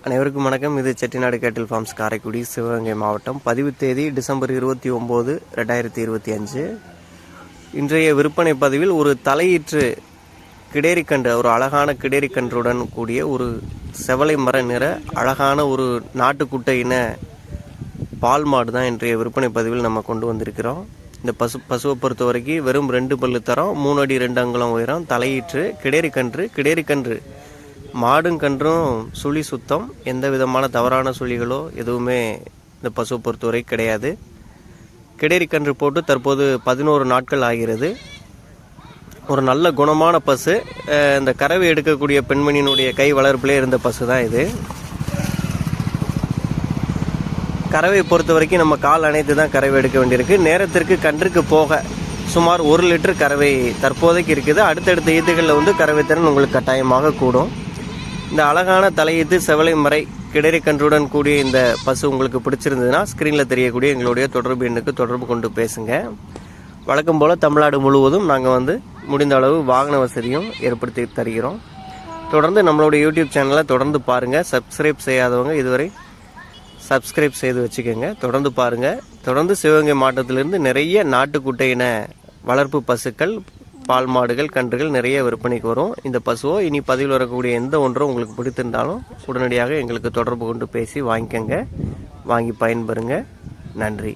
அனைவருக்கும் வணக்கம். இது செட்டிநாடு கேட்டில் ஃபார்ம்ஸ், காரைக்குடி, சிவகங்கை மாவட்டம். பதிவு தேதி டிசம்பர் 29, 2025. இன்றைய விற்பனை பதிவில் ஒரு தலையீற்று கிடேரிக்கன்று, ஒரு அழகான கிடேரிக்கன்றுடன் கூடிய ஒரு செவலை மர நிற அழகான ஒரு நாட்டுக்குட்டை இன பால் மாடு தான் இன்றைய விற்பனை பதிவில் நம்ம கொண்டு வந்திருக்கிறோம். இந்த பசுவை பொறுத்த வரைக்கும் வெறும் 2 பல்லு தரம், 3 அடி 2 அங்குலம் உயரம், தலையீற்று கிடேரிக்கன்று. மாடும் கன்றும் சுழி சுத்தம், எந்த விதமான தவறான சுழிகளோ எதுவுமே இந்த பசுவை பொறுத்தவரை கிடையாது. கிடேரிக்கன்று போட்டு தற்போது 11 நாட்கள் ஆகிறது. ஒரு நல்ல குணமான பசு. இந்த கறவை எடுக்கக்கூடிய பெண்மணியினுடைய கை வளர்ப்பிலே இருந்த பசு தான் இது. கறவை பொறுத்த வரைக்கும் நம்ம கால் அணைத்து தான் கறவை எடுக்க வேண்டியிருக்கு. நேரத்திற்கு கன்றுக்கு போக சுமார் 1 லிட்டர் கறவை தற்போதைக்கு இருக்குது. அடுத்தடுத்த ஈத்துகளில் வந்து கறவை திறன் உங்களுக்கு கட்டாயமாக கூடும். இந்த அழகான தலையீத்து செவலை மறை கிடேரிக்கன்றுடன் கூடிய இந்த பசு உங்களுக்கு பிடிச்சிருந்ததுன்னா ஸ்க்ரீனில் தெரியக்கூடிய எங்களுடைய தொடர்பு எண்ணுக்கு தொடர்பு கொண்டு பேசுங்க. வழக்கம் போல் தமிழ்நாடு முழுவதும் நாங்கள் வந்து முடிந்த அளவு வாகன வசதியும் ஏற்படுத்தி தருகிறோம். தொடர்ந்து நம்மளுடைய யூடியூப் சேனலை தொடர்ந்து பாருங்கள். சப்ஸ்கிரைப் செய்யாதவங்க இதுவரை சப்ஸ்கிரைப் செய்து வச்சுக்கோங்க. தொடர்ந்து பாருங்கள். தொடர்ந்து சிவகங்கை மாவட்டத்திலிருந்து நிறைய நாட்டுக்குட்டையின வளர்ப்பு பசுக்கள், பால் மாடுகள், கன்றுகள் நிறைய விற்பனைக்கு வரும். இந்த பசுவோ இனி பதிவில் வரக்கூடிய எந்த ஒன்றும் உங்களுக்கு பிடித்திருந்தாலும் உடனடியாக எங்களுக்கு தொடர்பு கொண்டு பேசி வாங்கிக்கோங்க. வாங்கி பயன்பெறுங்க. நன்றி.